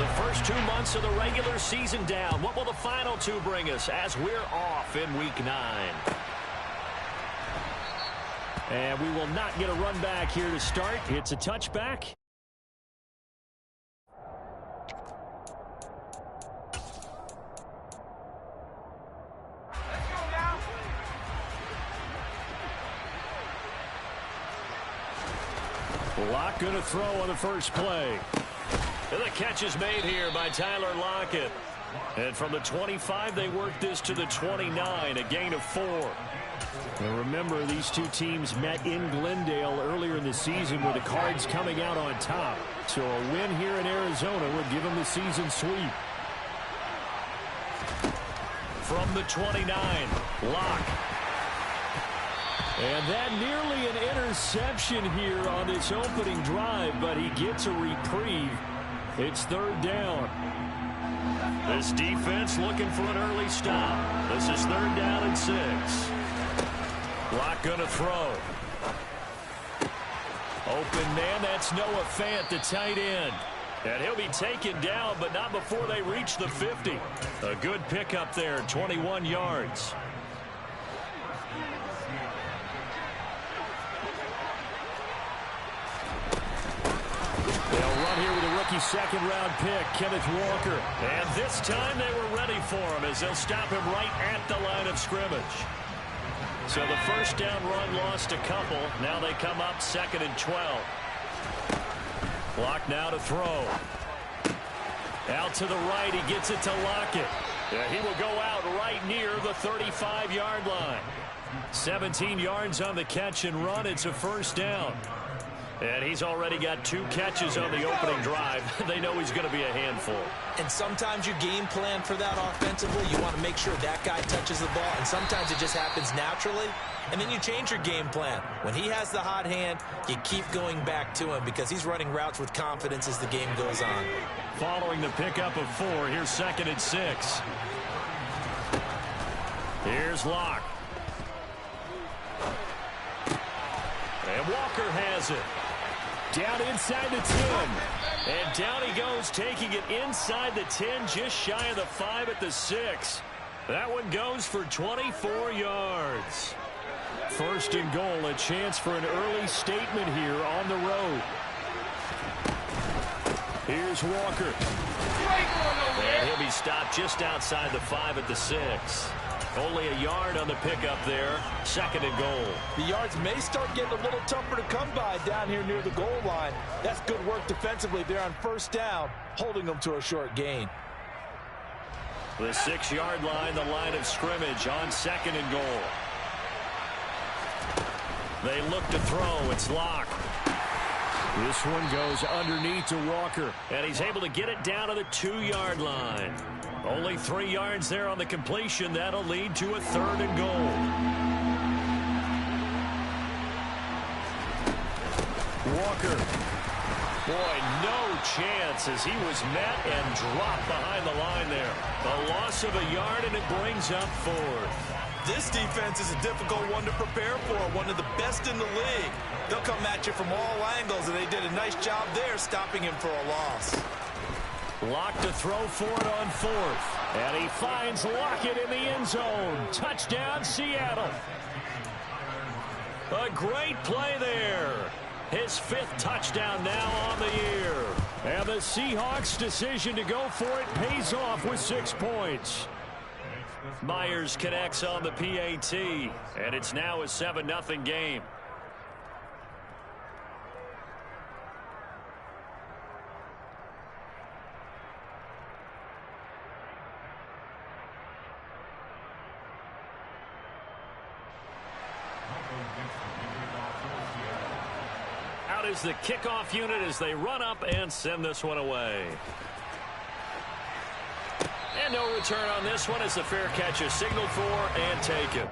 The first 2 months of the regular season down. What will the final two bring us as we're off in Week 9? And we will not get a run back here to start. It's a touchback. Locke going to throw on the first play. And the catch is made here by Tyler Lockett. And from the 25, they work this to the 29, a gain of 4. And remember, these two teams met in Glendale earlier in the season with the Cards coming out on top. So a win here in Arizona would give them the season sweep. From the 29, Locke. And that nearly an interception here on this opening drive, but he gets a reprieve. It's third down. This defense looking for an early stop. This is third down and 6. Locke going to throw. Open man, that's Noah Fant, the tight end. And he'll be taken down, but not before they reach the 50. A good pickup there, 21 yards. They'll run here with a rookie second-round pick, Kenneth Walker. And this time they were ready for him as they'll stop him right at the line of scrimmage. So the first down run lost a couple. Now they come up 2nd and 12. Locke now to throw. Out to the right, he gets it to Lockett. He will go out right near the 35-yard line. 17 yards on the catch and run. It's a first down. And he's already got 2 catches on the opening drive. They know he's going to be a handful. And sometimes you game plan for that offensively. You want to make sure that guy touches the ball. And sometimes it just happens naturally. And then you change your game plan. When he has the hot hand, you keep going back to him because he's running routes with confidence as the game goes on. Following the pickup of 4, here's 2nd and 6. Here's Locke. And Walker has it. Down inside the 10. And down he goes, taking it inside the 10, just shy of the 5 at the 6. That one goes for 24 yards. First and goal, a chance for an early statement here on the road. Here's Walker. And he'll be stopped just outside the 5 at the 6. Only a yard on the pickup there. 2nd and goal. The yards may start getting a little tougher to come by down here near the goal line. That's good work defensively there on first down, holding them to a short gain. The 6-yard line, the line of scrimmage on 2nd and goal. They look to throw. It's Locke. This one goes underneath to Walker, and he's able to get it down to the 2-yard line. Only 3 yards there on the completion. That'll lead to a 3rd and goal. Walker. Boy, no chance as he was met and dropped behind the line there. A loss of a yard, and it brings up 4th. This defense is a difficult one to prepare for, one of the best in the league. They'll come at you from all angles, and they did a nice job there stopping him for a loss. Locke to throw for it on 4th. And he finds Lockett in the end zone. Touchdown, Seattle. A great play there. His 5th touchdown now on the year. And the Seahawks' decision to go for it pays off with 6 points. Myers connects on the PAT. And it's now a 7-0 game. Out is the kickoff unit as they run up and send this one away. And no return on this one as the fair catch is signaled for and taken.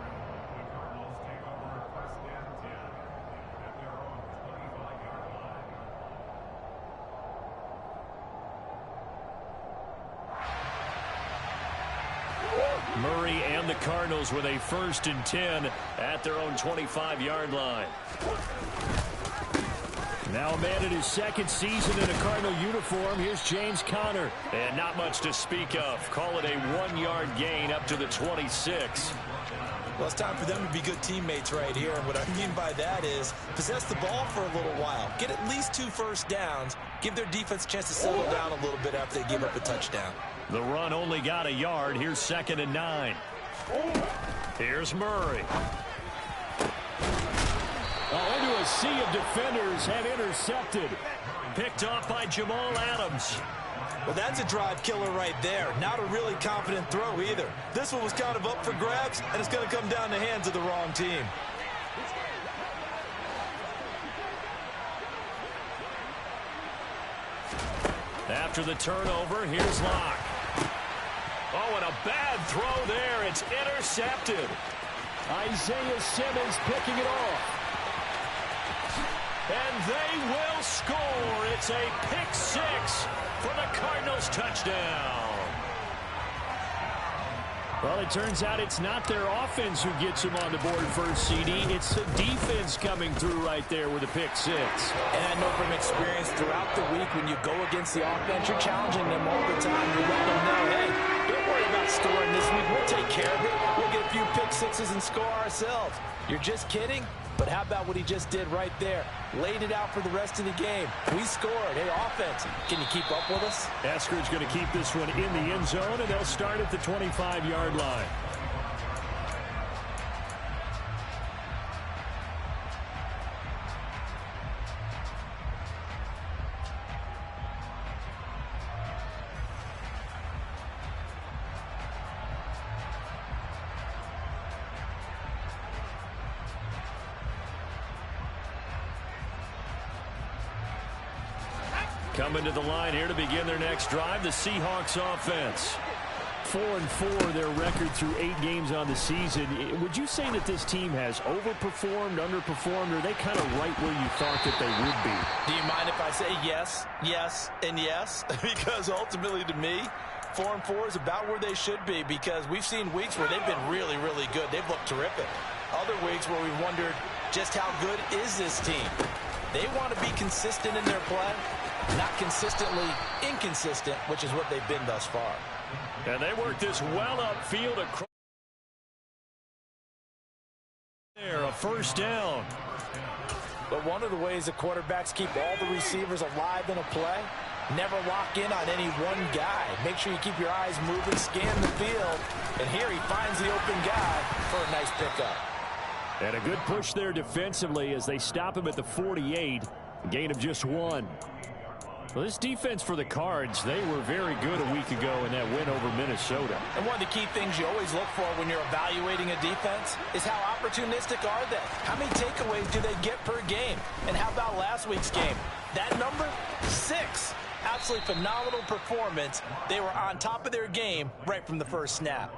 Murray and the Cardinals with a 1st and 10 at their own 25-yard line. Now a man in his second season in a Cardinal uniform. Here's James Conner. And not much to speak of. Call it a 1-yard gain up to the 26. Well, it's time for them to be good teammates right here. And what I mean by that is possess the ball for a little while. Get at least 2 first downs. Give their defense a chance to settle down a little bit after they give up a touchdown. The run only got a yard. Here's 2nd and 9. Here's Murray. Into a sea of defenders and intercepted. Picked off by Jamal Adams. Well, that's a drive killer right there. Not a really confident throw either. This one was kind of up for grabs, and it's going to come down the hands of the wrong team. After the turnover, here's Locke. Oh, and a bad throw there. It's intercepted. Isaiah Simmons picking it off. And they will score. It's a pick 6 for the Cardinals touchdown. Well, it turns out it's not their offense who gets them on the board first, CD. It's the defense coming through right there with a pick 6. And I know from experience throughout the week when you go against the offense, you're challenging them all the time. You let them know, hey, don't worry about scoring this week. We'll take care of it. We'll get a few pick 6s and score ourselves. You're just kidding? But how about what he just did right there? Laid it out for the rest of the game. We scored. Hey, offense, can you keep up with us? Eskridge going to keep this one in the end zone, and they'll start at the 25-yard line. Coming to the line here to begin their next drive, the Seahawks offense. 4-4 their record through 8 games on the season. Would you say that this team has overperformed, underperformed, or are they kind of right where you thought that they would be? Do you mind if I say yes, yes, and yes? Because ultimately to me, 4-4 is about where they should be, because we've seen weeks where they've been really, really good. They've looked terrific. Other weeks where we've wondered just how good is this team. They want to be consistent in their play. Not consistently inconsistent, which is what they've been thus far. And they work this well upfield across there, a first down. But one of the ways the quarterbacks keep all the receivers alive in a play, never lock in on any one guy. Make sure you keep your eyes moving, scan the field, and here he finds the open guy for a nice pickup. And a good push there defensively as they stop him at the 48, a gain of just 1. Well, this defense for the Cards, they were very good a week ago in that win over Minnesota. And one of the key things you always look for when you're evaluating a defense is how opportunistic are they? How many takeaways do they get per game? And how about last week's game? That number? 6. Absolutely phenomenal performance. They were on top of their game right from the first snap.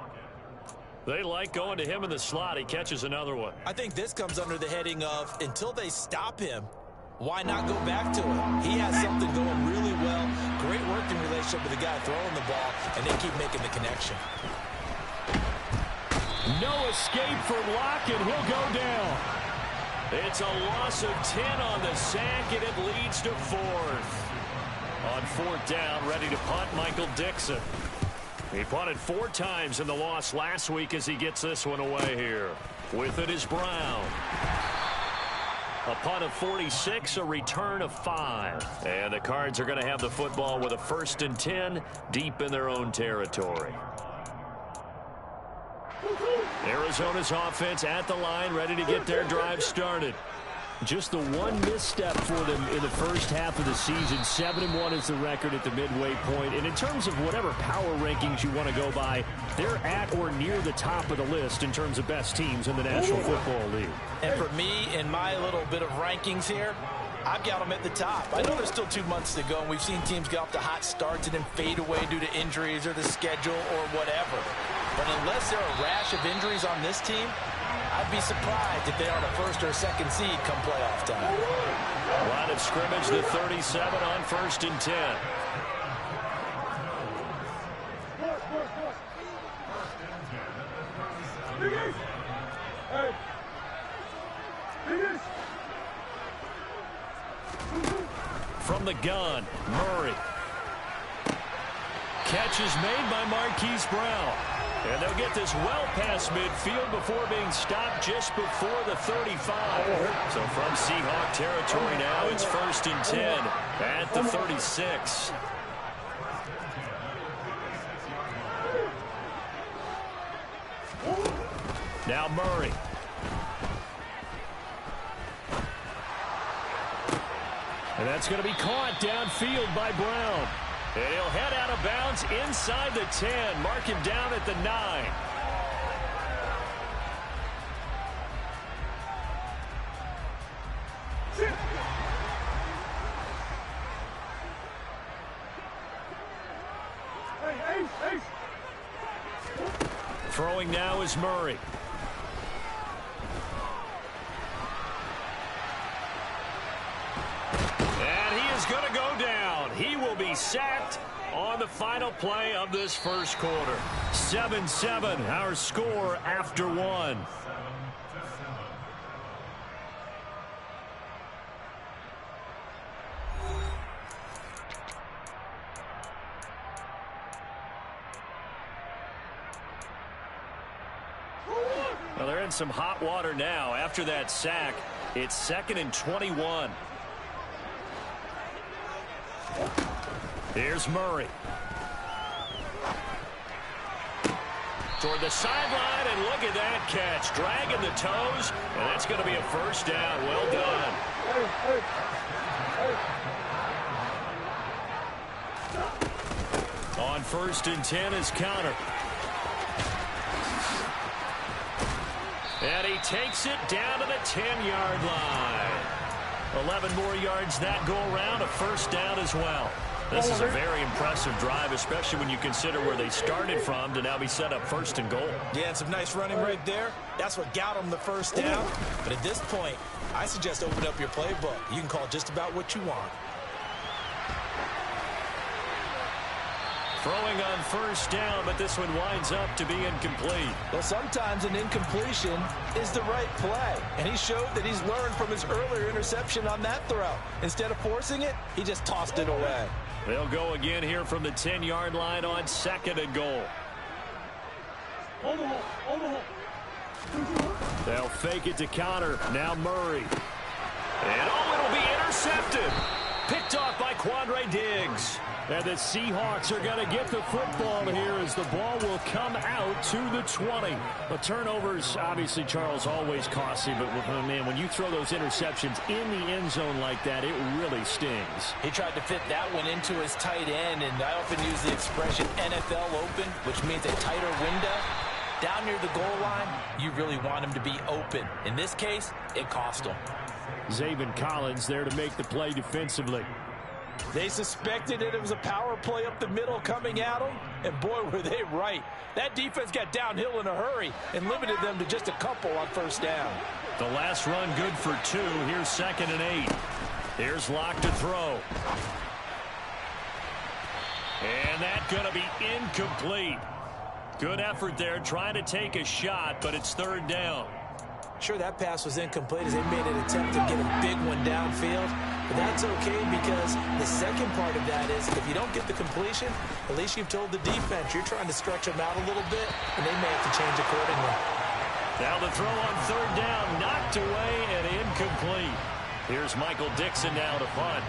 They like going to him in the slot. He catches another one. I think this comes under the heading of until they stop him, why not go back to him? He has something going really well. Great working relationship with the guy throwing the ball, and they keep making the connection. No escape from Locke, and he'll go down. It's a loss of 10 on the sack, and it leads to 4th. On 4th down, ready to punt, Michael Dixon. He punted 4 times in the loss last week as he gets this one away here. With it is Brown. A punt of 46, a return of 5. And the Cards are going to have the football with a 1st and 10 deep in their own territory. Arizona's offense at the line, ready to get their drive started. Just the one misstep for them in the first half of the season. 7-1 is the record at the midway point. And in terms of whatever power rankings you want to go by, they're at or near the top of the list in terms of best teams in the National Football League. And for me, in my little bit of rankings here, I've got them at the top. I know there's still 2 months to go, and we've seen teams get off to hot starts and then fade away due to injuries or the schedule or whatever. But unless there are a rash of injuries on this team, I'd be surprised if they are the 1st or 2nd seed come playoff time. Line of scrimmage, the 37 on 1st and 10. From the gun, Murray. Catch is made by Marquise Brown. And they'll get this well past midfield before being stopped just before the 35. So from Seahawk territory now, it's 1st and 10 at the 36. Now Murray. And that's going to be caught downfield by Brown. And he'll head out of bounds inside the 10. Mark him down at the 9. Throwing now is Murray. Going to go down. He will be sacked on the final play of this first quarter. 7-7, our score after 1. Well, they're in some hot water now. After that sack, it's 2nd and 21. Here's Murray. Toward the sideline, and look at that catch. Dragging the toes, and that's going to be a first down. Well done. On 1st and 10 is Counter. And he takes it down to the 10-yard line. 11 more yards that go around, a first down as well. This is a very impressive drive, especially when you consider where they started from to now be set up 1st and goal. Yeah, and some nice running right there. That's what got them the first down. But at this point, I suggest open up your playbook. You can call just about what you want. Throwing on 1st down, but this one winds up to be incomplete. Well, sometimes an incompletion is the right play. And he showed that he's learned from his earlier interception on that throw. Instead of forcing it, he just tossed it away. They'll go again here from the 10-yard line on 2nd and goal. They'll fake it to Counter. Now Murray. And it'll be intercepted. Picked off by Quandre Diggs. And the Seahawks are going to get the football here as the ball will come out to the 20. The turnovers, obviously, Charles, always costly. But, man, when you throw those interceptions in the end zone like that, it really stings. He tried to fit that one into his tight end, and I often use the expression NFL open, which means a tighter window. Down near the goal line, you really want him to be open. In this case, it cost him. Zaven Collins there to make the play defensively. They suspected that it was a power play up the middle coming at them, and boy, were they right. That defense got downhill in a hurry and limited them to just a couple on 1st down. The last run good for 2. Here's 2nd and 8. Here's Locke to throw. And that's going to be incomplete. Good effort there, trying to take a shot, but it's 3rd down. Sure, that pass was incomplete as they made an attempt to get a big one downfield. But that's okay because the second part of that is if you don't get the completion, at least you've told the defense you're trying to stretch them out a little bit, and they may have to change accordingly. Now the throw on 3rd down, knocked away and incomplete. Here's Michael Dixon now to punt.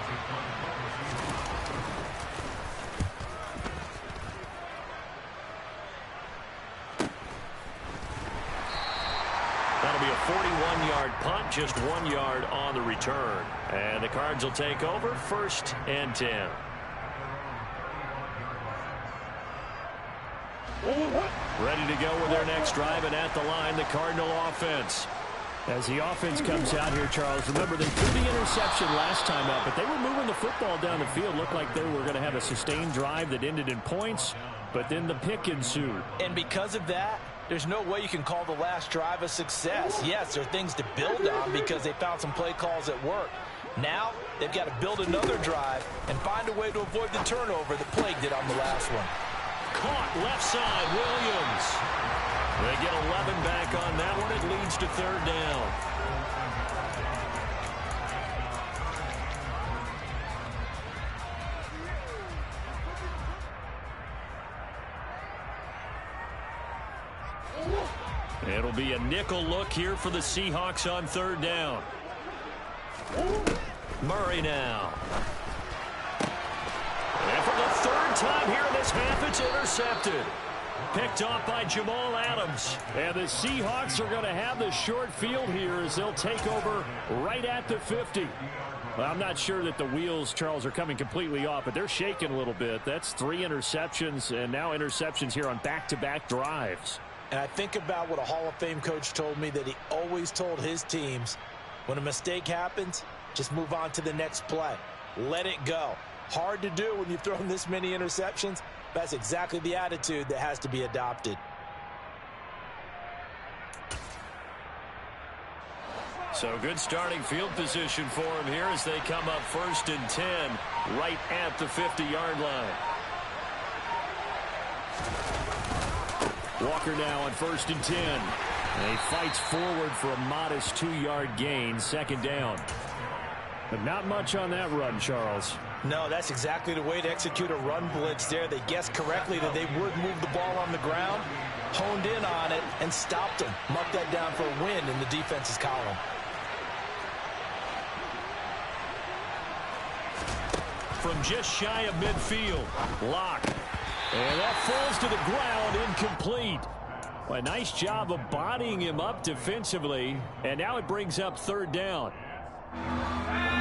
That'll be a 41-yard punt, just 1 yard on the return. And the Cards will take over, 1st and 10. Ready to go with their next drive, and at the line, the Cardinal offense. As the offense comes out here, Charles, remember they threw the interception last time out, but they were moving the football down the field. Looked like they were going to have a sustained drive that ended in points, but then the pick ensued. And because of that, there's no way you can call the last drive a success. Yes, there are things to build on because they found some play calls that work. Now, they've got to build another drive and find a way to avoid the turnover that plagued it on the last one. Caught left side, Williams. They get 11 back on that one. It leads to 3rd down. It'll be a nickel look here for the Seahawks on third down. Murray now. And for the third time here in this half, it's intercepted. Picked off by Jamal Adams. And the Seahawks are going to have the short field here as they'll take over right at the 50. Well, I'm not sure that the wheels, Charles, are coming completely off, but they're shaking a little bit. That's 3 interceptions, and now interceptions here on back-to-back drives. And I think about what a Hall of Fame coach told me, that he always told his teams, when a mistake happens, just move on to the next play. Let it go. Hard to do when you've thrown this many interceptions. That's exactly the attitude that has to be adopted. So good starting field position for him here as they come up 1st and 10 right at the 50-yard line. Walker now on 1st and 10. And he fights forward for a modest 2-yard gain, 2nd down. But not much on that run, Charles. No, that's exactly the way to execute a run blitz there. They guessed correctly that they would move the ball on the ground, honed in on it, and stopped them. Marked that down for a win in the defense's column. From just shy of midfield, Locke. And that falls to the ground, incomplete. Well, a nice job of bodying him up defensively, and now it brings up 3rd down.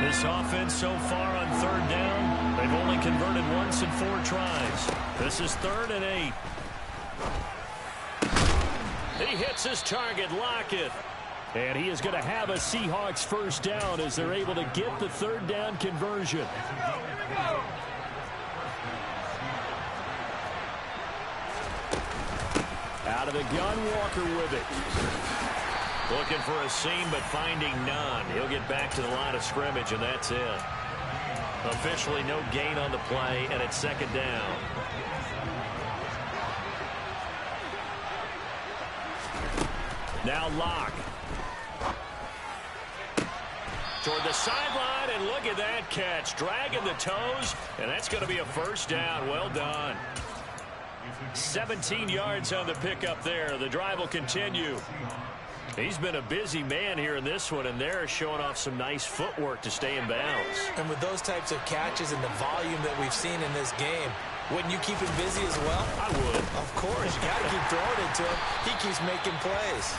This offense so far on 3rd down, they've only converted once in 4 tries. This is 3rd and 8. He hits his target, Lockett. And he is going to have a Seahawks 1st down as they're able to get the 3rd down conversion. Out of the gun, Walker with it. Looking for a seam, but finding none. He'll get back to the line of scrimmage, and that's it. Officially no gain on the play, and it's 2nd down. Now Locke. Toward the sideline, and look at that catch. Dragging the toes, and that's going to be a 1st down. Well done. 17 yards on the pickup there. The drive will continue. He's been a busy man here in this one, and they're showing off some nice footwork to stay in bounds. And with those types of catches and the volume that we've seen in this game, wouldn't you keep him busy as well? I would. Of course. You got to keep throwing it to him. He keeps making plays.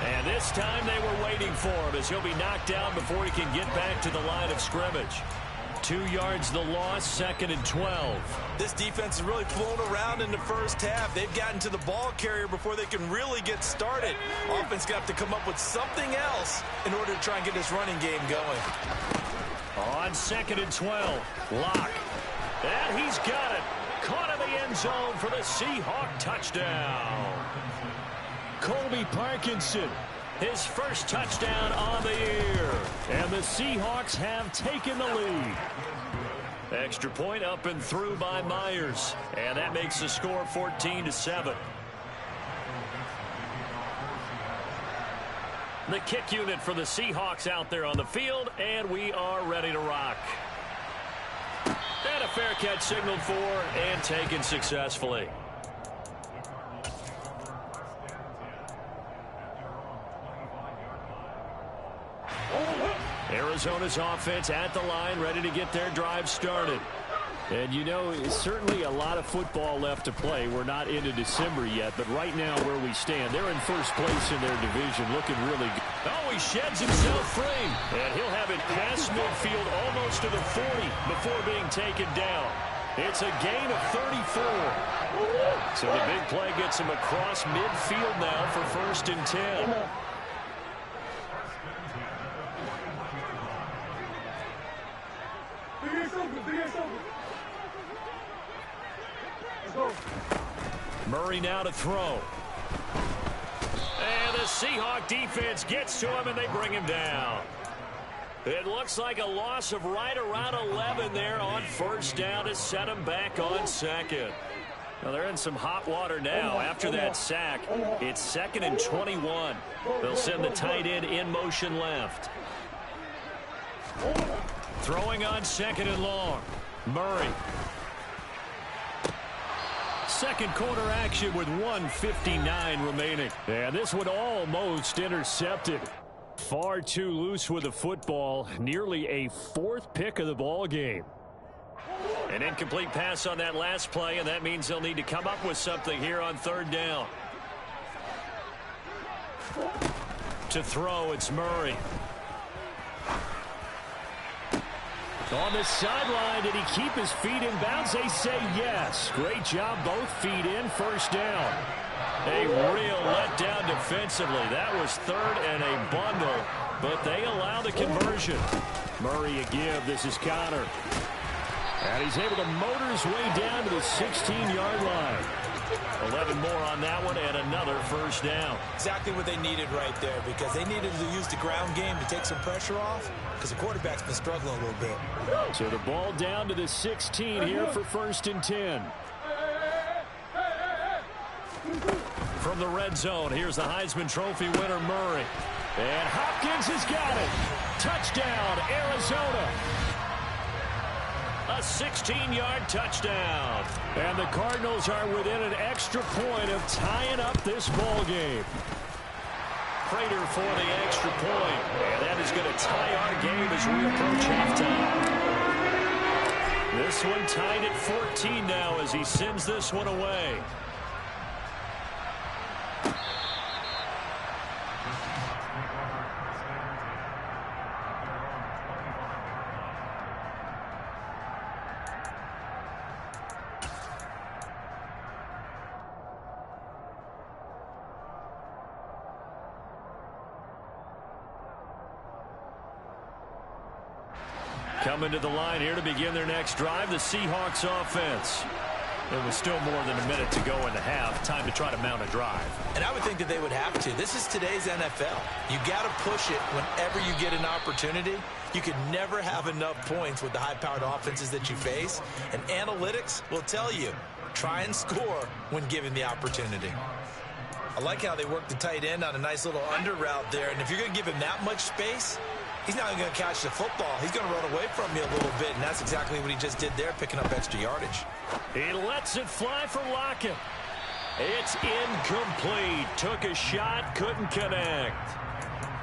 And this time they were waiting for him as he'll be knocked down before he can get back to the line of scrimmage. 2 yards the loss, 2nd and 12. This defense has really flown around in the first half. They've gotten to the ball carrier before they can really get started. Offense got to come up with something else in order to try and get this running game going. On 2nd and 12, Locke. And he's got it. Caught in the end zone for the Seahawk touchdown. Colby Parkinson, his 1st touchdown on the year. And the Seahawks have taken the lead. Extra point up and through by Myers. And that makes the score 14-7. The kick unit for the Seahawks out there on the field, and we are ready to rock. And a fair catch signaled for and taken successfully. Arizona's offense at the line, ready to get their drive started. And, you know, certainly a lot of football left to play. We're not into December yet, but right now where we stand, they're in 1st place in their division, looking really good. Oh, he sheds himself free, and he'll have it past midfield almost to the 40 before being taken down. It's a gain of 34. So the big play gets him across midfield now for 1st and 10. Murray now to throw. And the Seahawk defense gets to him, and they bring him down. It looks like a loss of right around 11 there on 1st down to set him back on 2nd. Well, they're in some hot water now after that sack. It's 2nd and 21. They'll send the tight end in motion left. Throwing on 2nd and long. Murray. Second quarter action with 1:59 remaining. And this one almost intercepted. Far too loose with the football. Nearly a fourth pick of the ball game. An incomplete pass on that last play, and that means they'll need to come up with something here on third down. To throw, it's Murray. On the sideline, did he keep his feet in bounds? They say yes. Great job, both feet in, first down. A real letdown defensively. That was third and a bundle, but they allow the conversion. Murray a give. This is Connor. And he's able to motor his way down to the 16-yard line. 11 more on that one and another first down. Exactly what they needed right there, because they needed to use the ground game to take some pressure off, because the quarterback's been struggling a little bit. So the ball down to the 16 here for first and 10. From the red zone, here's the Heisman Trophy winner, Murray. And Hopkins has got it. Touchdown, Arizona. A 16-yard touchdown. And the Cardinals are within an extra point of tying up this ball game. Prater for the extra point. And that is going to tie our game as we approach halftime. This one tied at 14 now as he sends this one away. Coming to the line here to begin their next drive, the Seahawks offense. There was still more than a minute to go in the half. Time to try to mount a drive. And I would think that they would have to. This is today's NFL. You got to push it whenever you get an opportunity. You could never have enough points with the high-powered offenses that you face. And analytics will tell you, try and score when given the opportunity. I like how they work the tight end on a nice little under route there. And if you're going to give him that much space, he's not going to catch the football. He's going to run away from you a little bit, and that's exactly what he just did there, picking up extra yardage. He lets it fly for Lockett. It's incomplete. Took a shot, couldn't connect.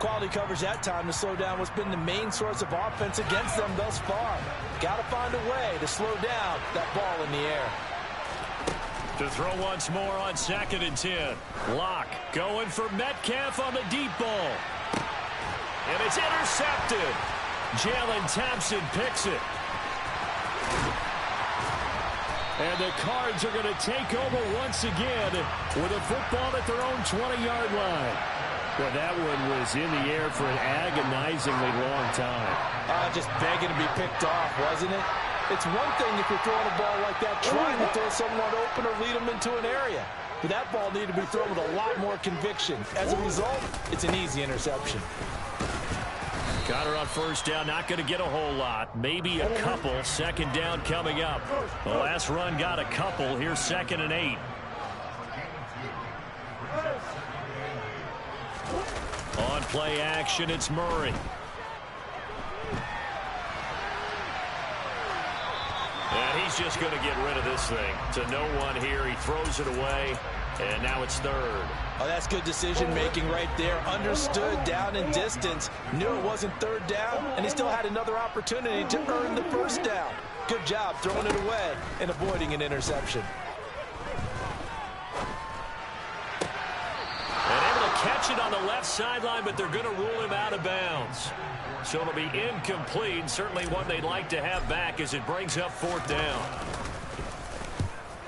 Quality coverage that time to slow down what's been the main source of offense against them thus far. Got to find a way to slow down that ball in the air. To throw once more on second and 10. Locke going for Metcalf on the deep ball. And it's intercepted. Jalen Thompson picks it. And the Cards are going to take over once again with a football at their own 20-yard line. Well, that one was in the air for an agonizingly long time. Just begging to be picked off, wasn't it? It's one thing if you're throwing a ball like that, trying to throw someone open or lead them into an area. But that ball needed to be thrown with a lot more conviction. As a result, it's an easy interception. Connor on first down, not going to get a whole lot. Maybe a couple. Second down coming up. The last run got a couple. Here's second and 8. On play action, it's Murray. And he's just going to get rid of this thing. To no one here. He throws it away. And now it's third. Oh, that's good decision-making right there. Understood down in distance. Knew it wasn't third down, and he still had another opportunity to earn the first down. Good job throwing it away and avoiding an interception. And able to catch it on the left sideline, but they're going to rule him out of bounds. So it'll be incomplete. Certainly one they'd like to have back as it brings up fourth down.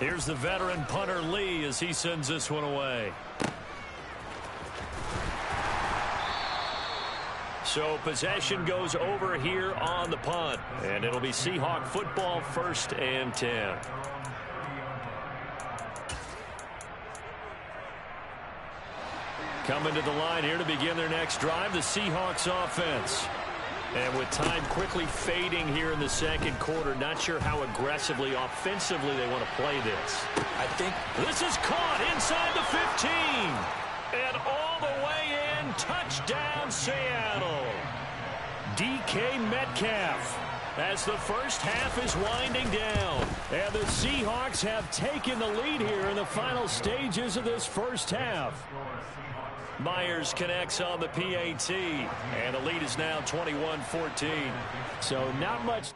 Here's the veteran punter Lee as he sends this one away. So possession goes over here on the punt. And it'll be Seahawk football, first and 10. Coming to the line here to begin their next drive, the Seahawks offense. And with time quickly fading here in the second quarter, not sure how aggressively, offensively they want to play this. I think this is caught inside the 15. And all the way in, touchdown Seattle. DK Metcalf. as the first half is winding down. And the Seahawks have taken the lead here in the final stages of this first half. Myers connects on the PAT, and the lead is now 21-14. So not much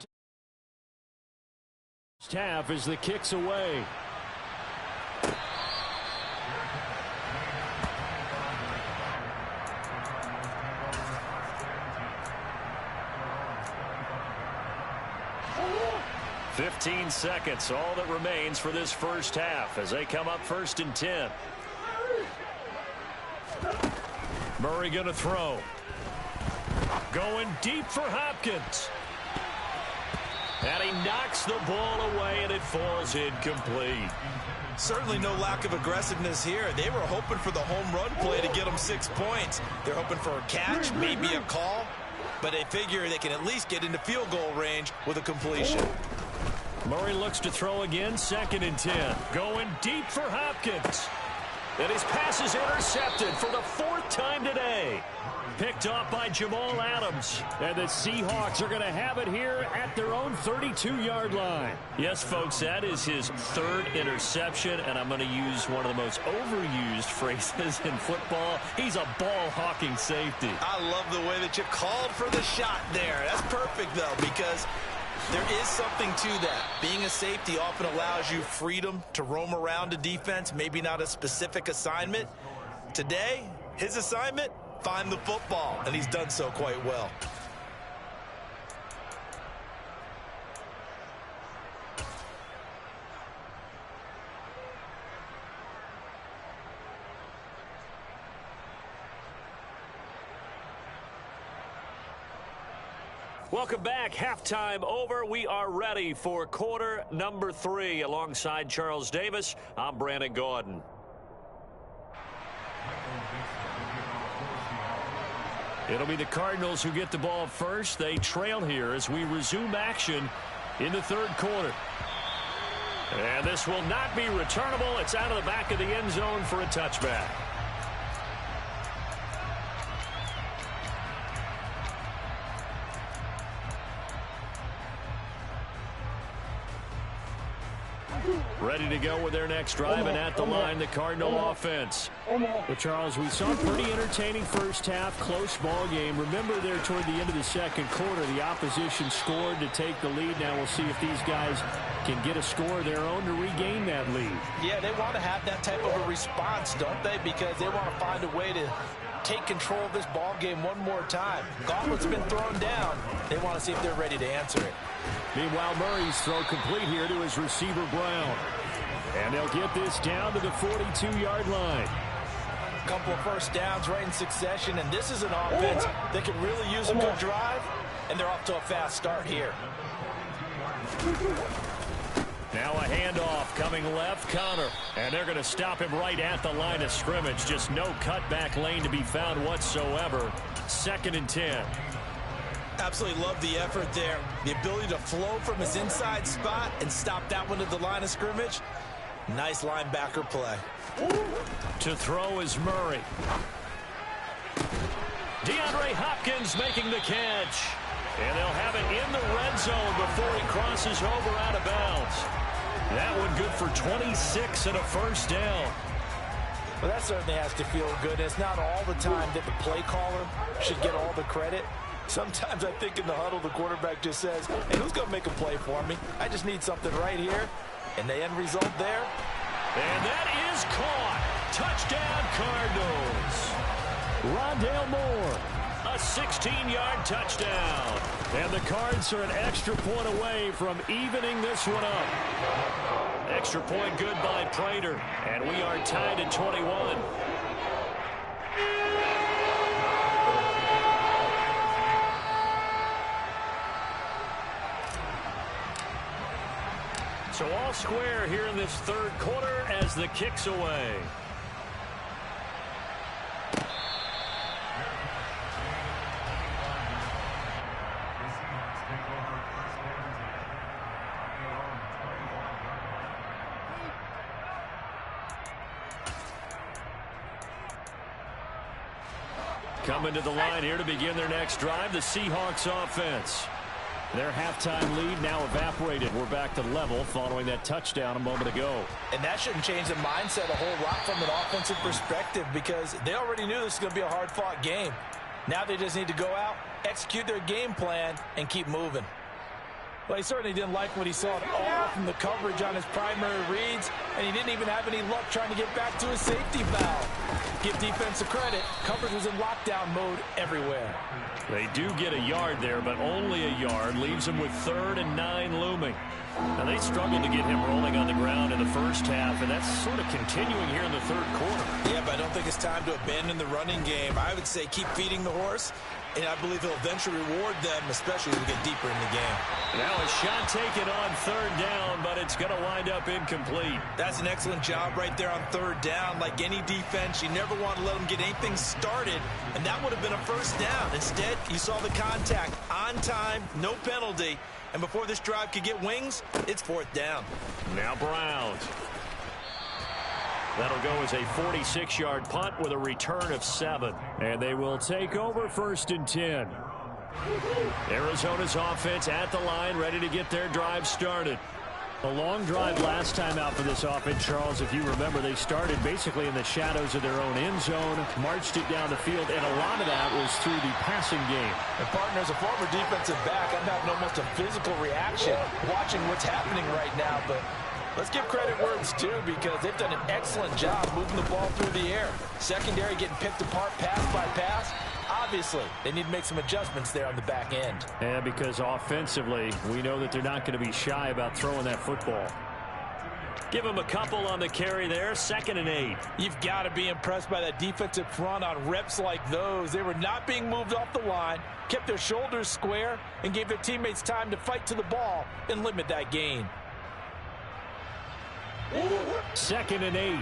half as the kick's away. "15 seconds, all that remains for this first half as they come up 1st and 10. Murray going to throw. Going deep for Hopkins. And he knocks the ball away, and it falls incomplete. Certainly no lack of aggressiveness here. They were hoping for the home run play to get them 6 points. They're hoping for a catch, maybe a call, but they figure they can at least get into field goal range with a completion. Murray looks to throw again, 2nd and 10. Going deep for Hopkins. And his pass is intercepted for the 4th time today. Picked off by Jamal Adams. And the Seahawks are going to have it here at their own 32-yard line. Yes, folks, that is his 3rd interception, and I'm going to use one of the most overused phrases in football. He's a ball-hawking safety. I love the way that you called for the shot there. That's perfect, though, because there is something to that. Being a safety often allows you freedom to roam around a defense, maybe not a specific assignment. Today, his assignment, find the football, and he's done so quite well. Welcome back. Halftime over. We are ready for quarter number 3. Alongside Charles Davis, I'm Brandon Gaudin. It'll be the Cardinals who get the ball first. They trail here as we resume action in the 3rd quarter. And this will not be returnable. It's out of the back of the end zone for a touchback. Ready to go with their next drive, and at the line, the Cardinal offense. Well, Charles, we saw a pretty entertaining first half, close ball game. Remember there toward the end of the 2nd quarter, the opposition scored to take the lead. Now we'll see if these guys can get a score of their own to regain that lead. Yeah, they want to have that type of a response, don't they? Because they want to find a way to take control of this ball game one more time. Gauntlet's been thrown down. They want to see if they're ready to answer it. Meanwhile, Murray's throw complete here to his receiver, Brown. And they'll get this down to the 42-yard line. A couple of first downs right in succession, and this is an offense that can really use a good drive, and they're off to a fast start here. Now a handoff coming left, Connor. And they're going to stop him right at the line of scrimmage. Just no cutback lane to be found whatsoever. 2nd and 10. Absolutely love the effort there. The ability to flow from his inside spot and stop that one at the line of scrimmage. Nice linebacker play. To throw is Murray. DeAndre Hopkins making the catch. And they'll have it in the red zone before he crosses over out of bounds. That one good for 26 and a first down. Well, that certainly has to feel good. It's not all the time that the play caller should get all the credit. Sometimes I think in the huddle, the quarterback just says, hey, who's going to make a play for me? I just need something right here. And the end result there. And that is caught. Touchdown, Cardinals. Rondale Moore, a 16-yard touchdown. And the Cards are an extra point away from evening this one up. Extra point good by Prater. And we are tied at 21. So all square here in this 3rd quarter as the kick's away. Coming to the line here to begin their next drive, the Seahawks offense. Their halftime lead now evaporated. We're back to level following that touchdown a moment ago. And that shouldn't change the mindset a whole lot from an offensive perspective because they already knew this was going to be a hard-fought game. Now they just need to go out, execute their game plan, and keep moving. Well, he certainly didn't like what he saw at all from the coverage on his primary reads, and he didn't even have any luck trying to get back to his safety valve. Give defense a credit. Coverage was in lockdown mode everywhere. They do get a yard there, but only a yard. Leaves them with 3rd and 9 looming. Now, they struggled to get him rolling on the ground in the first half, and that's sort of continuing here in the 3rd quarter. Yeah, but I don't think it's time to abandon the running game. I would say keep feeding the horse, and I believe he'll eventually reward them, especially as we get deeper in the game. Now a shot taken on 3rd down, but it's going to wind up incomplete. That's an excellent job right there on 3rd down. Like any defense, you never want to let them get anything started, and that would have been a 1st down. Instead, you saw the contact on time, no penalty, and before this drive could get wings, it's 4th down. Now Browns. That'll go as a 46-yard punt with a return of 7. And they will take over 1st and 10. Arizona's offense at the line, ready to get their drive started. A long drive last time out for this offense, Charles. If you remember, they started basically in the shadows of their own end zone, marched it down the field, and a lot of that was through the passing game. And partner, as a former defensive back, I'm having almost a physical reaction watching what's happening right now, but let's give credit where it's due because they've done an excellent job moving the ball through the air. Secondary getting picked apart pass by pass. Obviously, they need to make some adjustments there on the back end. Yeah, because offensively, we know that they're not going to be shy about throwing that football. Give them a couple on the carry there, 2nd and 8. You've got to be impressed by that defensive front on reps like those. They were not being moved off the line, kept their shoulders square, and gave their teammates time to fight to the ball and limit that gain. 2nd and 8.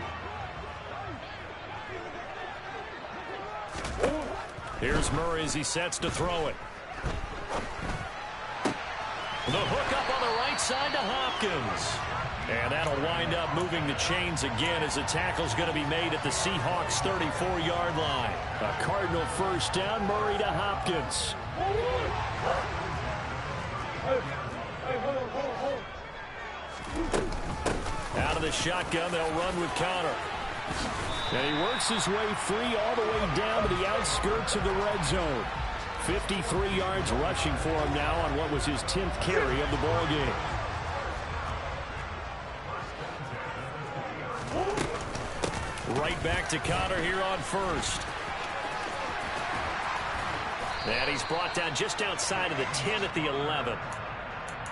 Here's Murray as he sets to throw it. The hook up on the right side to Hopkins. And that'll wind up moving the chains again as the tackle's going to be made at the Seahawks 34-yard line. A Cardinal 1st down, Murray to Hopkins. Out of the shotgun, they'll run with Connor. And he works his way free all the way down to the outskirts of the red zone. 53 yards rushing for him now on what was his 10th carry of the ball game. Right back to Connor here on 1st. And he's brought down just outside of the 10 at the 11.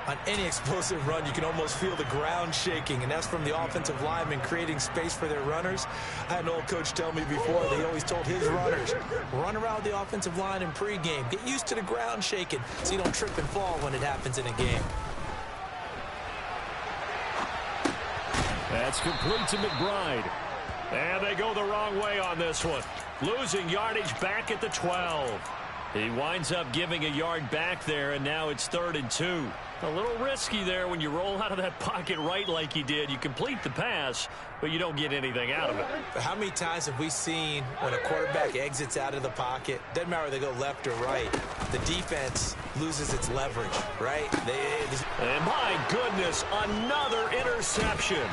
On any explosive run, you can almost feel the ground shaking, and that's from the offensive linemen creating space for their runners. I had an old coach tell me before, they always told his runners, run around the offensive line in pregame. Get used to the ground shaking so you don't trip and fall when it happens in a game. That's complete to McBride. And they go the wrong way on this one. Losing yardage back at the 12. He winds up giving a yard back there, and now it's 3rd and 2. A little risky there when you roll out of that pocket right like he did. You complete the pass, but you don't get anything out of it. But how many times have we seen when a quarterback exits out of the pocket, doesn't matter whether they go left or right, the defense loses its leverage, right? And my goodness, another interception.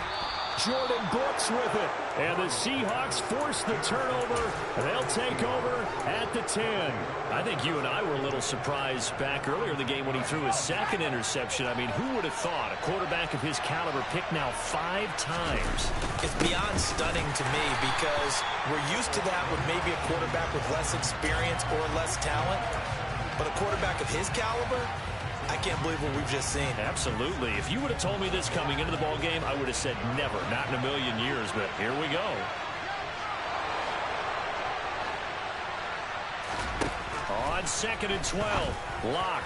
Jordan Brooks with it. And the Seahawks force the turnover. And they'll take over at the 10. I think you and I were a little surprised back earlier in the game when he threw his 2nd interception. I mean, who would have thought a quarterback of his caliber picked now 5 times? It's beyond stunning to me because we're used to that with maybe a quarterback with less experience or less talent. But a quarterback of his caliber, I can't believe what we've just seen. Absolutely. If you would have told me this coming into the ball game, I would have said never, not in a million years, but here we go. On 2nd and 12, Locke.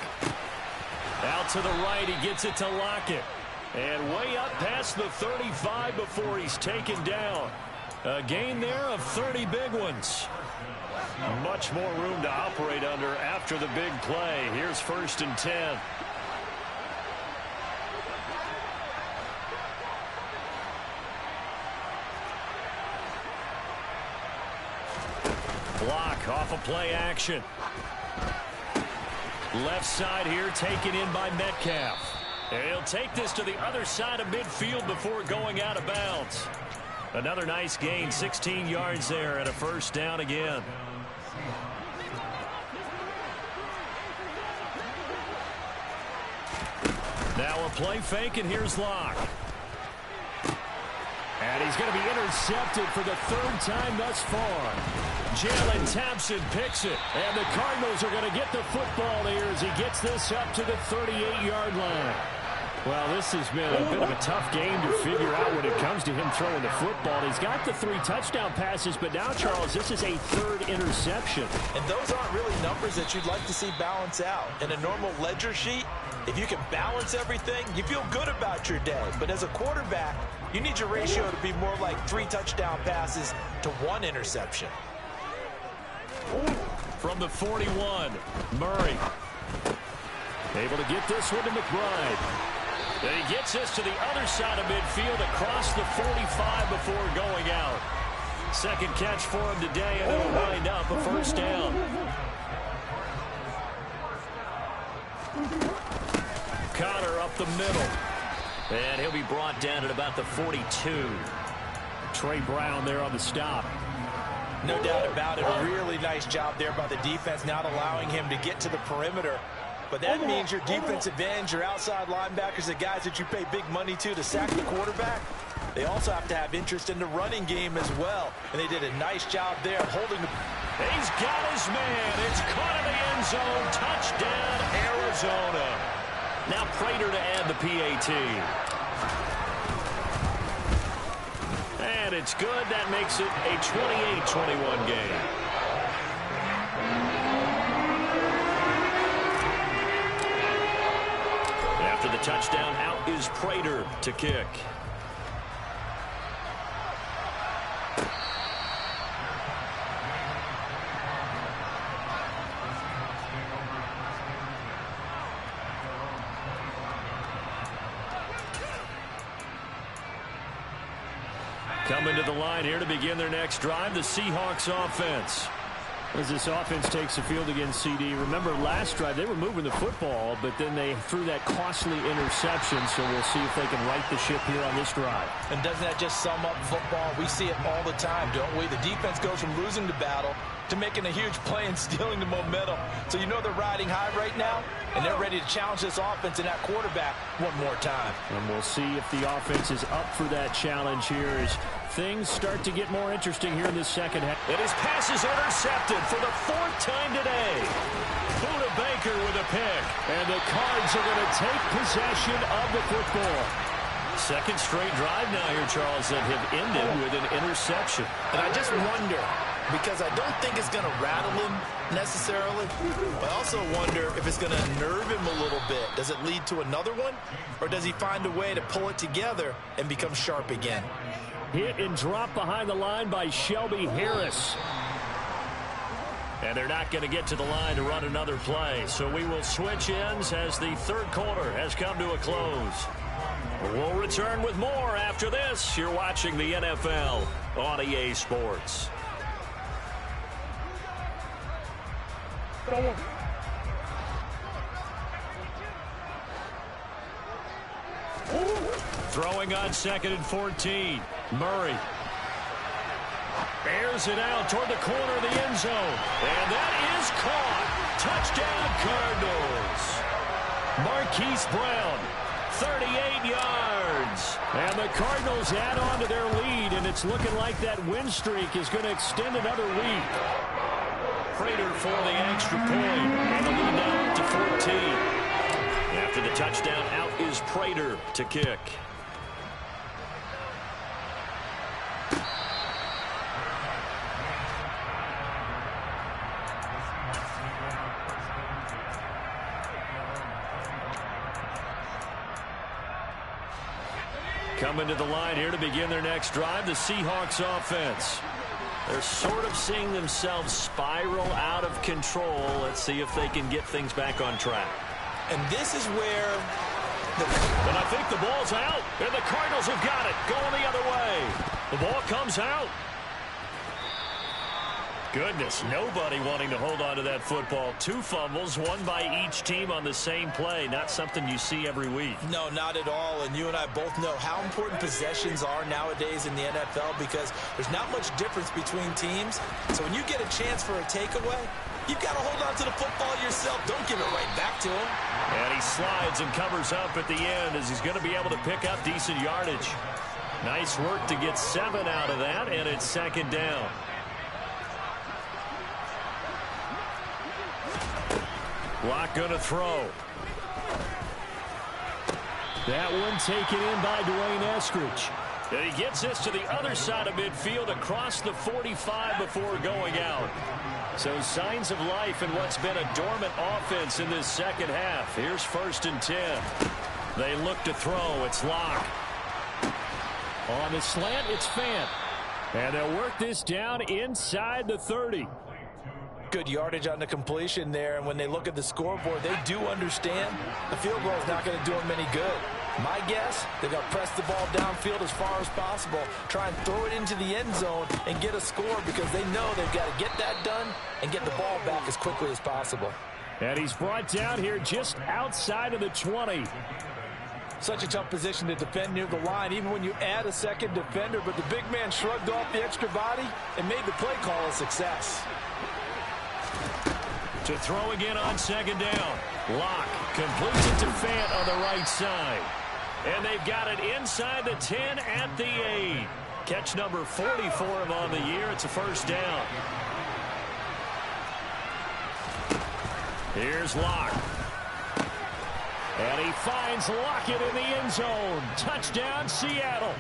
Out to the right, he gets it to Lockett. And way up past the 35 before he's taken down. A gain there of 30 big ones. Much more room to operate under after the big play. Here's 1st and 10. Block off a play action. Left side here taken in by Metcalf. And he'll take this to the other side of midfield before going out of bounds. Another nice gain, 16 yards there and a first down again. Now a play fake, and here's Locke. And he's going to be intercepted for the third time thus far. Jalen Thompson picks it. And the Cardinals are going to get the football here as he gets this up to the 38-yard line. Well, this has been a bit of a tough game to figure out when it comes to him throwing the football. He's got the 3 touchdown passes, but now, Charles, this is a third interception. And those aren't really numbers that you'd like to see balance out. In a normal ledger sheet, if you can balance everything, you feel good about your day. But as a quarterback, you need your ratio to be more like 3 touchdown passes to 1 interception. From the 41, Murray. Able to get this one to McBride. And he gets this to the other side of midfield across the 45 before going out. Second catch for him today, and it'll wind up a first down. Connor up the middle. And he'll be brought down at about the 42. Trey Brown there on the stop. No doubt about it. A really nice job there by the defense, not allowing him to get to the perimeter. But that means your defensive ends, your outside linebackers, the guys that you pay big money to sack the quarterback, they also have to have interest in the running game as well. And they did a nice job there holding the... He's got his man. It's caught in the end zone. Touchdown, Arizona. Now Prater to add the PAT. And it's good. That makes it a 28-21 game. After the touchdown, out is Prater to kick. Coming to the line here to begin their next drive, the Seahawks offense. As this offense takes the field against CD. Remember, last drive, they were moving the football, but then they threw that costly interception, so we'll see if they can right the ship here on this drive. And doesn't that just sum up football? We see it all the time, don't we? The defense goes from losing the battle to making a huge play and stealing the momentum. So you know they're riding high right now, and they're ready to challenge this offense and that quarterback one more time. And we'll see if the offense is up for that challenge here as things start to get more interesting here in the second half. And his pass is intercepted for the 4th time today. Buda Baker with a pick. And the Cards are going to take possession of the football. Second straight drive now here, Charles, that have ended with an interception. And I just wonder, because I don't think it's going to rattle him necessarily, but I also wonder if it's going to nerve him a little bit. Does it lead to another one? Or does he find a way to pull it together and become sharp again? Hit and drop behind the line by Shelby Harris. And they're not going to get to the line to run another play. So we will switch ends as the third quarter has come to a close. We'll return with more after this. You're watching the NFL on EA Sports. Throwing on 2nd and 14. Murray airs it out toward the corner of the end zone. And that is caught. Touchdown, Cardinals. Marquise Brown, 38 yards. And the Cardinals add on to their lead, and it's looking like that win streak is going to extend another week. Prater for the extra point. And the lead now up to 14. After the touchdown, out is Prater to kick. Coming to the line here to begin their next drive, the Seahawks offense. They're sort of seeing themselves spiral out of control. Let's see if they can get things back on track. And this is where... And I think the ball's out, and the Cardinals have got it, going the other way. The ball comes out. Goodness, nobody wanting to hold on to that football. 2 fumbles, one by each team on the same play. Not something you see every week. No, not at all. And you and I both know how important possessions are nowadays in the NFL because there's not much difference between teams. So when you get a chance for a takeaway, you've got to hold on to the football yourself. Don't give it right back to him. And he slides and covers up at the end as he's going to be able to pick up decent yardage. Nice work to get 7 out of that, and it's 2nd down. Locke going to throw. That one taken in by Dwayne Eskridge. And he gets this to the other side of midfield across the 45 before going out. So signs of life in what's been a dormant offense in this second half. Here's 1st and 10. They look to throw. It's Locke. On the slant, it's Fant. And they'll work this down inside the 30. Good yardage on the completion there, and when they look at the scoreboard, they do understand the field goal is not going to do them any good. My guess, they're going to press the ball downfield as far as possible, try and throw it into the end zone and get a score because they know they've got to get that done and get the ball back as quickly as possible. And he's brought down here just outside of the 20. Such a tough position to defend near the line, even when you add a second defender, but the big man shrugged off the extra body and made the play call a success. To throw again on 2nd down. Locke completes it to Fant on the right side. And they've got it inside the 10 at the 8. Catch number 40 for him on the year. It's a 1st down. Here's Locke. And he finds Lockett in the end zone. Touchdown, Seattle.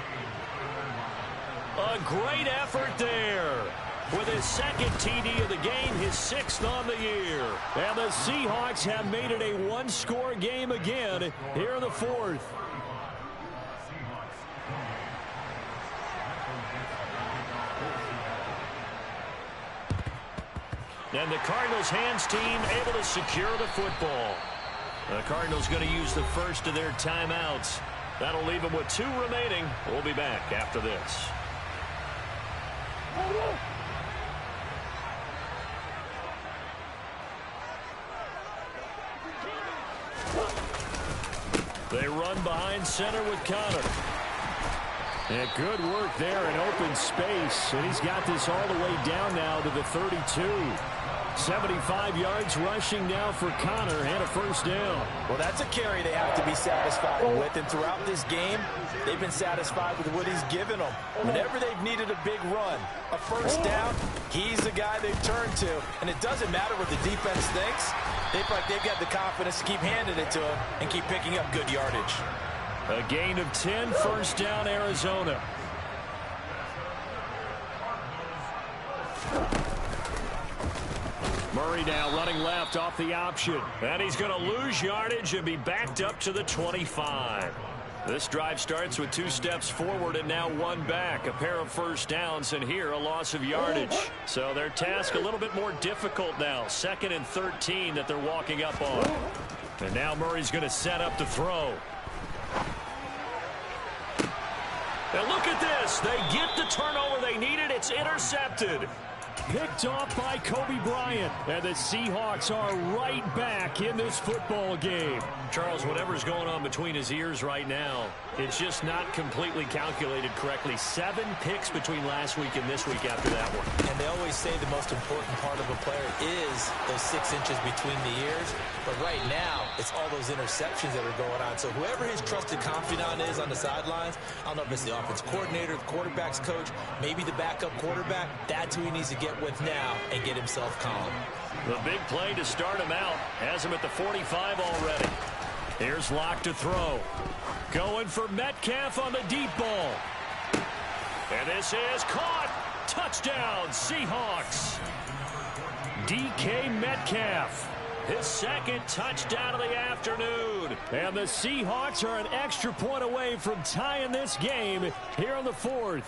A great effort there. With his 2nd TD of the game, his 6th on the year. And the Seahawks have made it a 1-score game again here in the 4th. And the Cardinals hands team able to secure the football. The Cardinals going to use the first of their timeouts. That'll leave them with 2 remaining. We'll be back after this. They run behind center with Connor. And good work there in open space. And he's got this all the way down now to the 32. 75 yards rushing now for Connor and a 1st down. Well, that's a carry they have to be satisfied with. And throughout this game, they've been satisfied with what he's given them. Whenever they've needed a big run, a 1st down, he's the guy they've turned to. And it doesn't matter what the defense thinks. They feel like they've got the confidence to keep handing it to him and keep picking up good yardage. A gain of 10, 1st down, Arizona. Murray now running left off the option. And he's going to lose yardage and be backed up to the 25. This drive starts with 2 steps forward and now 1 back. A pair of 1st downs, and here a loss of yardage. So their task a little bit more difficult now. 2nd and 13 that they're walking up on. And now Murray's going to set up to throw. And look at this. They get the turnover they needed. It's intercepted. Picked off by Kobe Bryant. And the Seahawks are right back in this football game. Charles, whatever's going on between his ears right now, it's just not completely calculated correctly. 7 picks between last week and this week after that one. And they always say the most important part of a player is those 6 inches between the ears. But right now, it's all those interceptions that are going on. So whoever his trusted confidant is on the sidelines, I don't know if it's the offense coordinator, the quarterback's coach, maybe the backup quarterback, that's who he needs to get with now and get himself calm. The big play to start him out has him at the 45 already. Here's Locke to throw. Going for Metcalf on the deep ball. And this is caught. Touchdown, Seahawks. DK Metcalf. His 2nd touchdown of the afternoon. And the Seahawks are an extra point away from tying this game here on the 4th.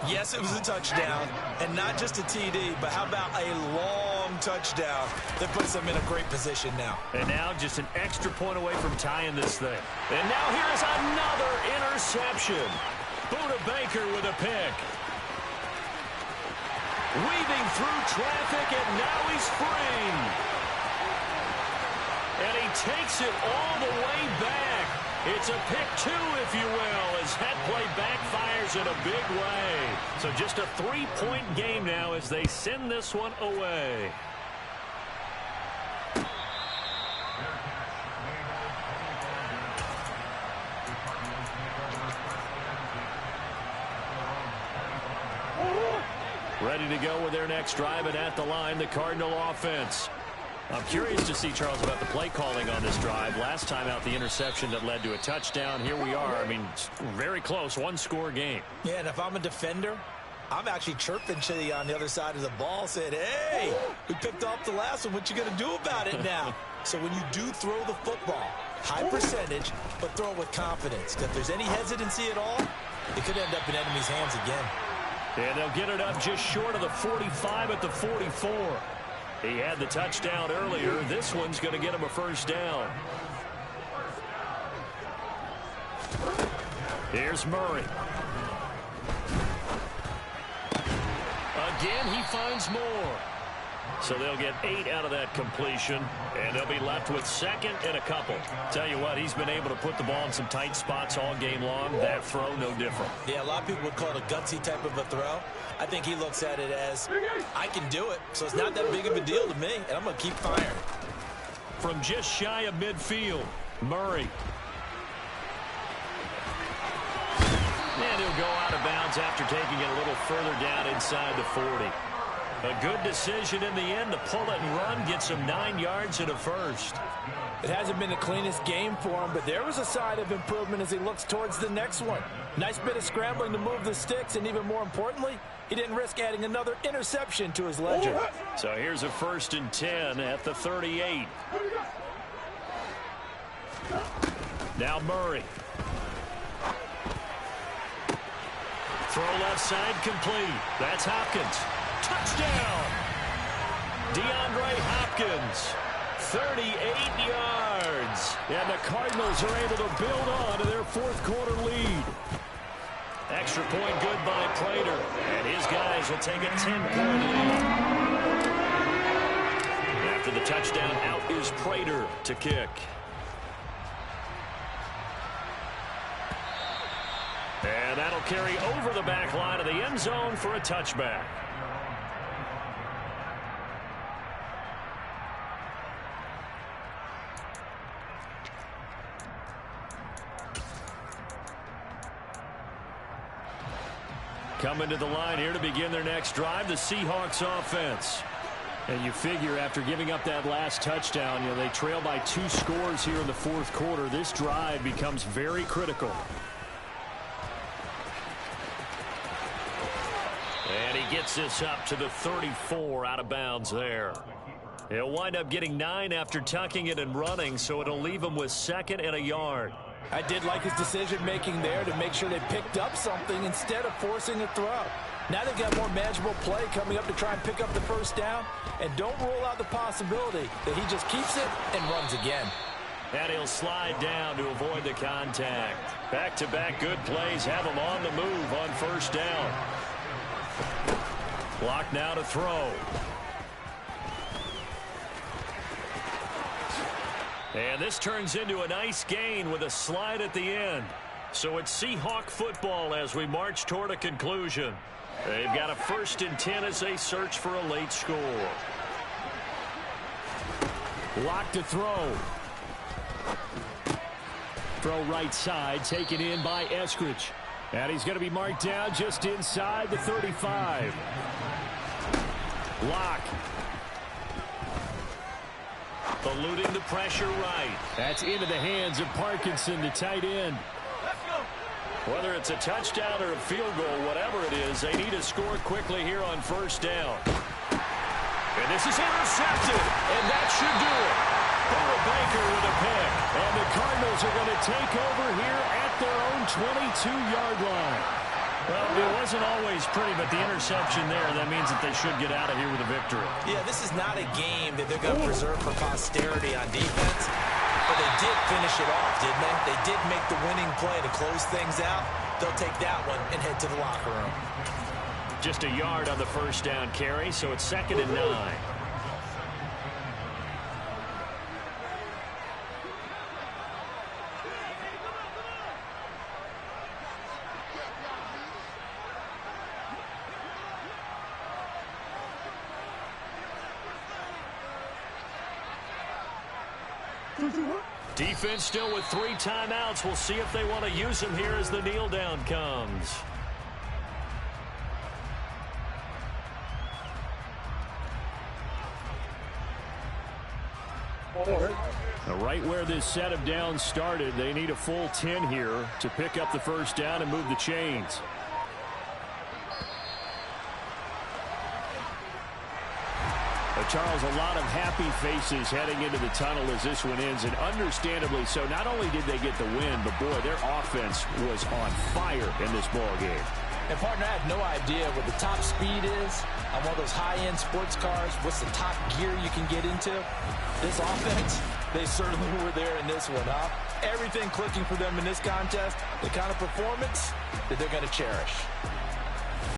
Yes, it was a touchdown, and not just a TD, but how about a long touchdown that puts them in a great position now. And now just an extra point away from tying this thing. And now here's another interception. Buda Baker with a pick. Weaving through traffic, and now he's free. And he takes it all the way back. It's a pick two, if you will, as that play backfires in a big way. So just a 3-point game now as they send this one away. Ready to go with their next drive, and at the line, the Cardinal offense. I'm curious to see, Charles, about the play calling on this drive. Last time out, the interception that led to a touchdown. Here we are. I mean, very close, one-score game. Yeah, and if I'm a defender, I'm actually chirping Chili on the other side of the ball, saying, hey, we picked off the last one. What you going to do about it now? So when you do throw the football, high percentage, but throw it with confidence. If there's any hesitancy at all, it could end up in enemy's hands again. And they'll get it up just short of the 45 at the 44. He had the touchdown earlier. This one's going to get him a first down. Here's Murray. Again, he finds more. So they'll get 8 out of that completion, and they'll be left with second and a couple. Tell you what, he's been able to put the ball in some tight spots all game long. That throw, no different. Yeah, a lot of people would call it a gutsy type of a throw. I think he looks at it as, I can do it, so it's not that big of a deal to me, and I'm going to keep firing. From just shy of midfield, Murray. And he'll go out of bounds after taking it a little further down inside the 40. A good decision in the end to pull it and run, gets him 9 yards and a first. It hasn't been the cleanest game for him, but there was a sign of improvement as he looks towards the next one. Nice bit of scrambling to move the sticks, and even more importantly, he didn't risk adding another interception to his ledger. So here's a 1st and 10 at the 38. Now Murray. Throw left side complete. That's Hopkins. Touchdown! DeAndre Hopkins, 38 yards. And the Cardinals are able to build on to their 4th quarter lead. Extra point good by Prater. And his guys will take a 10-point lead. After the touchdown, out is Prater to kick. And that'll carry over the back line of the end zone for a touchback. Coming to the line here to begin their next drive, the Seahawks offense. And you figure after giving up that last touchdown, they trail by 2 scores here in the 4th quarter. This drive becomes very critical. And he gets this up to the 34, out of bounds there. He'll wind up getting 9 after tucking it and running, so it'll leave him with 2nd and a yard. I did like his decision-making there to make sure they picked up something instead of forcing a throw. Now they've got more manageable play coming up to try and pick up the first down, and don't rule out the possibility that he just keeps it and runs again. And he'll slide down to avoid the contact. Back-to-back good plays have him on the move on first down. Block now to throw. And this turns into a nice gain with a slide at the end. So it's Seahawk football as we march toward a conclusion. They've got a 1st and 10 as they search for a late score. Lock to throw. Throw right side, taken in by Eskridge. And he's going to be marked down just inside the 35. Lock. Eluding the pressure right. That's into the hands of Parkinson, the tight end. Whether it's a touchdown or a field goal, whatever it is, they need to score quickly here on first down. And this is intercepted, and that should do it. Burrow Baker with a pick. And the Cardinals are going to take over here at their own 22-yard line. Well, it wasn't always pretty, but the interception there, that means that they should get out of here with a victory. Yeah, this is not a game that they're going to preserve for posterity on defense, but they did finish it off, didn't they? They did make the winning play to close things out. They'll take that one and head to the locker room. Just a yard on the first down carry, so it's 2nd and 9. Defense still with 3 timeouts. We'll see if they want to use them here as the kneel down comes. Right where this set of downs started, they need a full 10 here to pick up the first down and move the chains. Charles, a lot of happy faces heading into the tunnel as this one ends, and understandably so. Not only did they get the win, but boy, their offense was on fire in this ball game. And partner, I have no idea what the top speed is on one of those high-end sports cars. What's the top gear you can get into? This offense, they certainly were there in this one, huh? Everything clicking for them in this contest, the kind of performance that they're going to cherish.